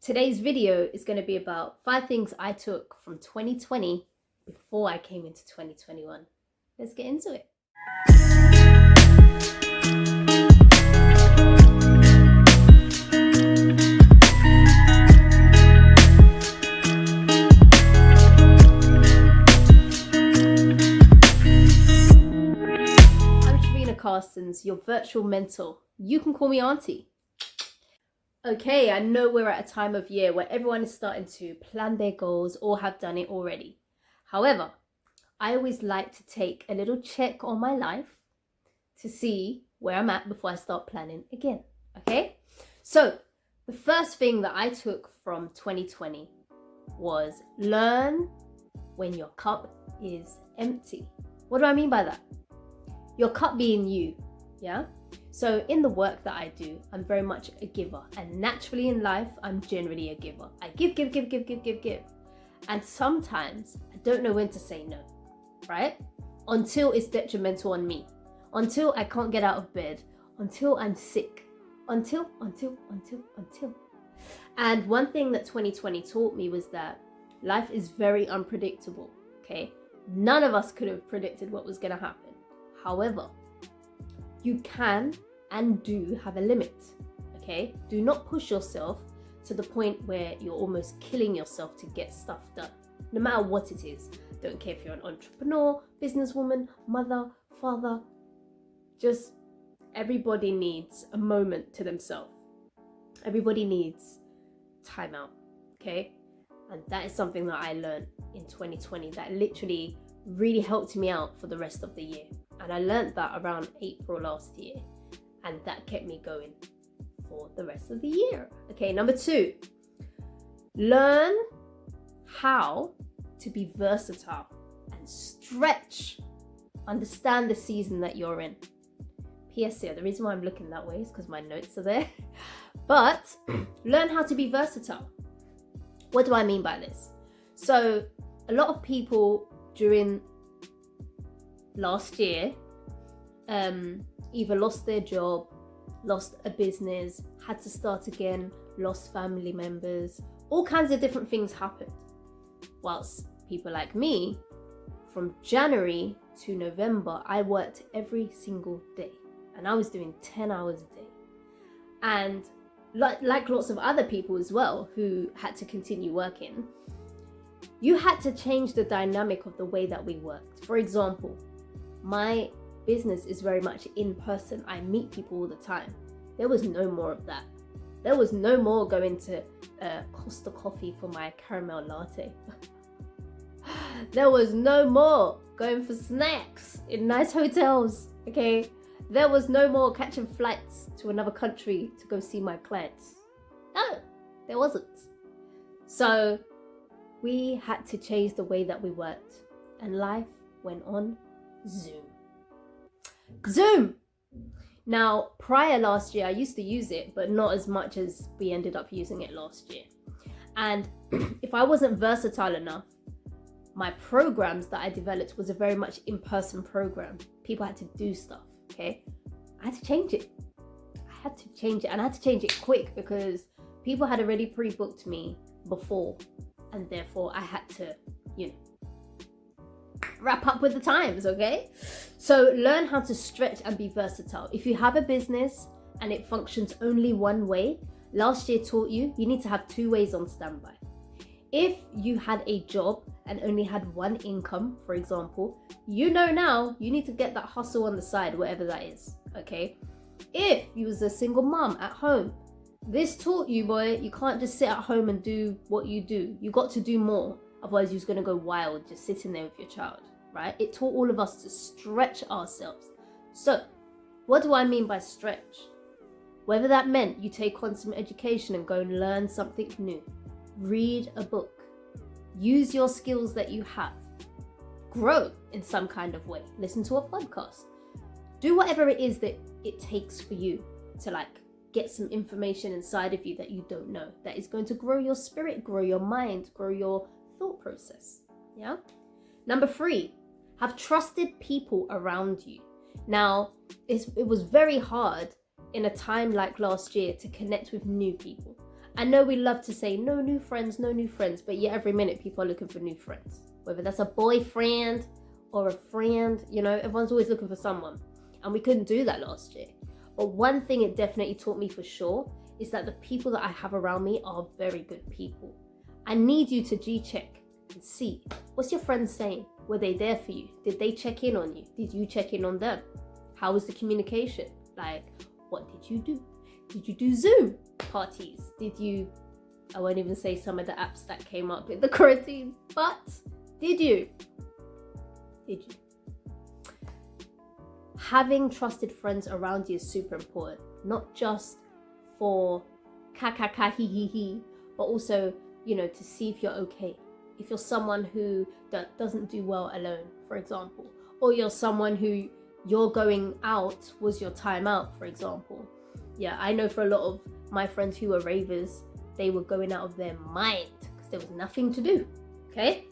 Today's video is going to be about 5 things I took from 2020 before I came into 2021. Let's get into it. I'm Shirina Carstens, your virtual mentor. You can call me Auntie. Okay, I know we're at a time of year where everyone is starting to plan their goals or have done it already. However, I always like to take a little check on my life to see where I'm at before I start planning again. Okay, so the first thing that I took from 2020 was learn when your cup is empty. What do I mean by that? Your cup being you, yeah? So in the work that I do, I'm very much a giver, and naturally in life, I'm generally a giver. I give. And sometimes I don't know when to say no, right? Until it's detrimental on me, until I can't get out of bed, until I'm sick, until. And one thing that 2020 taught me was that life is very unpredictable, okay? None of us could have predicted what was gonna happen. However, you can and do have a limit, okay? Do not push yourself to the point where you're almost killing yourself to get stuff done, no matter what it is. Don't care if you're an entrepreneur, businesswoman, mother, father, just everybody needs a moment to themselves. Everybody needs time out, okay? And that is something that I learned in 2020 that literally really helped me out for the rest of the year. And I learned that around April last year, and that kept me going for the rest of the year. Okay, number 2, learn how to be versatile and stretch. Understand the season that you're in. PS here, the reason why I'm looking that way is because my notes are there. But learn how to be versatile. What do I mean by this? So a lot of people during last year either lost their job, lost a business, had to start again, lost family members, all kinds of different things happened. Whilst people like me, from January to November, I worked every single day, and I was doing 10 hours a day. And like lots of other people as well who had to continue working, you had to change the dynamic of the way that we worked. For example, my business is very much in person. I meet people all the time. There was no more of that. There was no more going to Costa Coffee for my caramel latte. There was no more going for snacks in nice hotels, okay? There was no more catching flights to another country to go see my clients. No, there wasn't. So we had to change the way that we worked, and life went on Zoom. Now, prior last year, I used to use it, but not as much as we ended up using it last year. And if I wasn't versatile enough, my programs that I developed was a very much in-person program. People had to do stuff, okay? I had to change it. And I had to change it quick because people had already pre-booked me before, and therefore I had to, wrap up with the times, okay? So learn how to stretch and be versatile. If you have a business and it functions only one way, last year taught you need to have 2 ways on standby. If you had a job and only had one income, for example, now you need to get that hustle on the side, whatever that is, okay? If you was a single mom at home, this taught you, boy, you can't just sit at home and do what you do. You got to do more. Otherwise, you're going to go wild just sitting there with your child, right? It taught all of us to stretch ourselves. So, what do I mean by stretch? Whether that meant you take on some education and go and learn something new, read a book, use your skills that you have, grow in some kind of way, listen to a podcast, do whatever it is that it takes for you to get some information inside of you that you don't know, that is going to grow your spirit, grow your mind, grow your thought process. Yeah. Number 3, have trusted people around you. Now, it was very hard in a time like last year to connect with new people. I know we love to say no new friends, but yet every minute people are looking for new friends. Whether that's a boyfriend or a friend, you know, everyone's always looking for someone. And we couldn't do that last year. But one thing it definitely taught me for sure is that the people that I have around me are very good people. I need you to G-check and see, what's your friends saying? Were they there for you? Did they check in on you? Did you check in on them? How was the communication? Like, what did you do? Did you do Zoom parties? I won't even say some of the apps that came up in the quarantine, but did you? Having trusted friends around you is super important, not just for he, but also, you know, to see if you're okay. If you're someone who doesn't do well alone, for example, or you're someone who you're going out was your time out, for example. Yeah, I know for a lot of my friends who were ravers, they were going out of their mind because there was nothing to do, okay?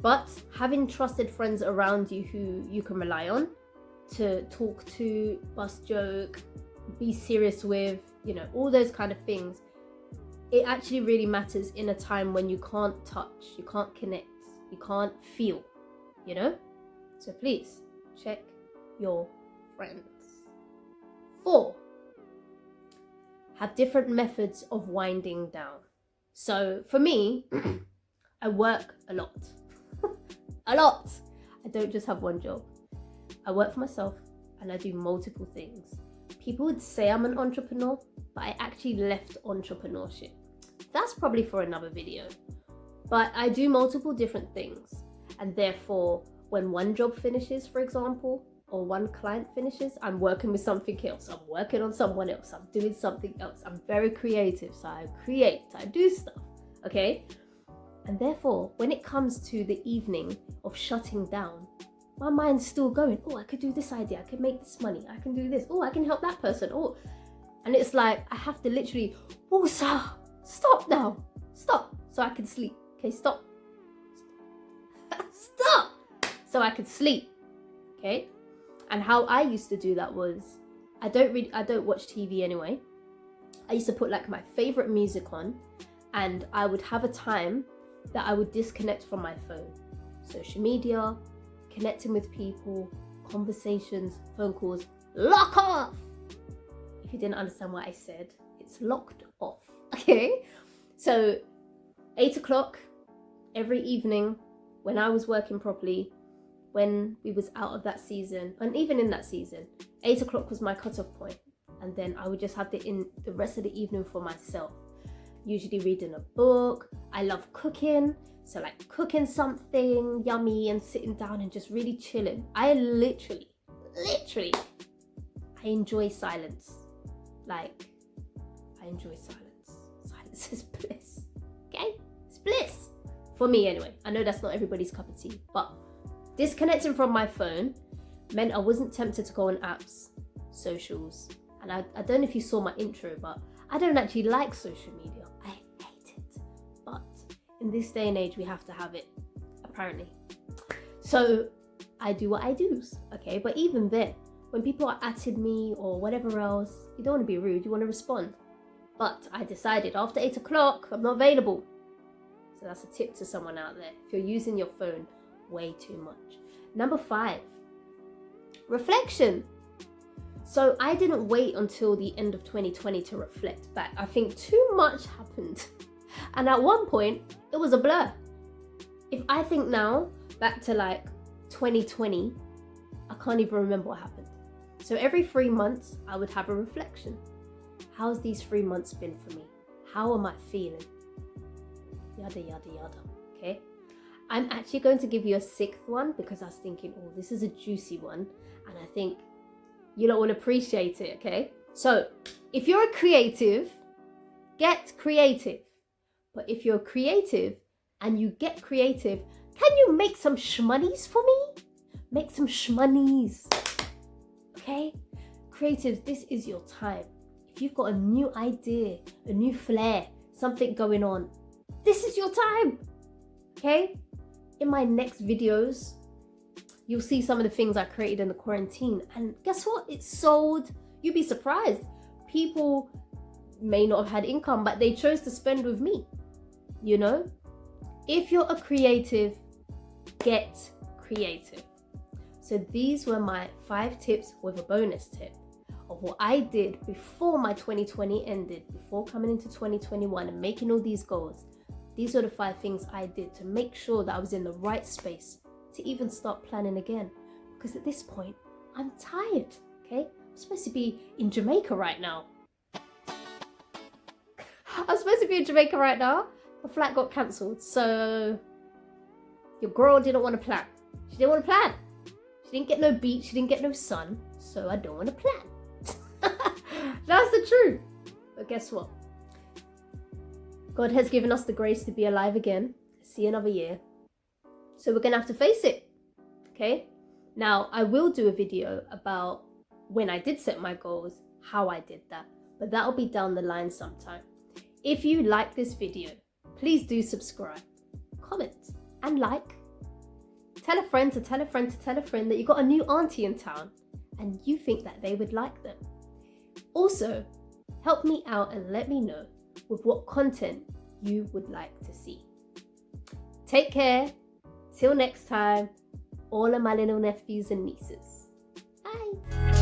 But having trusted friends around you who you can rely on to talk to, bust joke, be serious with, you know, all those kind of things, it actually really matters in a time when you can't touch, you can't connect, you can't feel, you know? So please check your friends. 4, have different methods of winding down. So for me, I work a lot. A lot. I don't just have one job. I work for myself and I do multiple things. People would say I'm an entrepreneur, but I actually left entrepreneurship. That's probably for another video. But I do multiple different things. And therefore, when one job finishes, for example, or one client finishes, I'm working with something else. I'm working on someone else. I'm doing something else. I'm very creative. So I create, I do stuff. Okay? And therefore, when it comes to the evening of shutting down, my mind's still going, oh, I could do this idea. I could make this money. I can do this. Oh, I can help that person. Oh, and it's like, I have to literally, oh, stop now. Stop. So I can sleep. Okay, stop. Stop. So I can sleep. Okay. And how I used to do that was, I don't watch TV anyway. I used to put like my favorite music on, and I would have a time that I would disconnect from my phone. Social media, connecting with people, conversations, phone calls, lock off. If you didn't understand what I said, it's locked off. Okay. So 8 o'clock every evening when I was working properly, when we was out of that season, and even in that season, 8 o'clock was my cutoff point. And then I would just have the rest of the evening for myself. Usually reading a book. I love cooking. So like cooking something yummy and sitting down and just really chilling. I literally, I enjoy silence. Like, I enjoy silence. Silence is bliss. Okay? It's bliss. For me anyway. I know that's not everybody's cup of tea, but disconnecting from my phone meant I wasn't tempted to go on apps, socials. And I don't know if you saw my intro, but I don't actually like social media. I hate it. But in this day and age, we have to have it, apparently. So I do what I do, okay? But even then, when people are atting me or whatever else, you don't want to be rude, you want to respond. But I decided after 8 o'clock, I'm not available. So that's a tip to someone out there. If you're using your phone way too much. Number 5, reflection. So I didn't wait until the end of 2020 to reflect back. I think too much happened. And at one point, it was a blur. If I think now back to like 2020, I can't even remember what happened. So every 3 months, I would have a reflection. How's these 3 months been for me? How am I feeling? Yada, yada, yada. Okay? I'm actually going to give you a 6th one because I was thinking, oh, this is a juicy one. And I think you don't want to appreciate it, okay? So if you're a creative, get creative. But if you're creative and you get creative, can you make some shmonies for me? Make some shmonies, okay? Creatives, this is your time. If you've got a new idea, a new flair, something going on, this is your time, okay? In my next videos, you'll see some of the things I created in the quarantine. And guess what? It sold. You'd be surprised. People may not have had income, but they chose to spend with me. You know, if you're a creative, get creative. So these were my 5 tips with a bonus tip of what I did before my 2020 ended, before coming into 2021 and making all these goals. These are the 5 things I did to make sure that I was in the right space to even start planning again. Because at this point, I'm tired, okay? I'm supposed to be in Jamaica right now. I'm supposed to be in Jamaica right now. The flight got cancelled, so your girl didn't want to plan. She didn't want to plan. She didn't get no beach, she didn't get no sun, so I don't want to plan. That's the truth. But guess what? God has given us the grace to be alive again, see another year. So we're gonna have to face it, okay? Now, I will do a video about when I did set my goals, how I did that, but that'll be down the line sometime. If you like this video, please do subscribe, comment, and like. Tell a friend to tell a friend to tell a friend that you got a new auntie in town and you think that they would like them. Also, help me out and let me know with what content you would like to see. Take care. Till next time, all of my little nephews and nieces. Bye.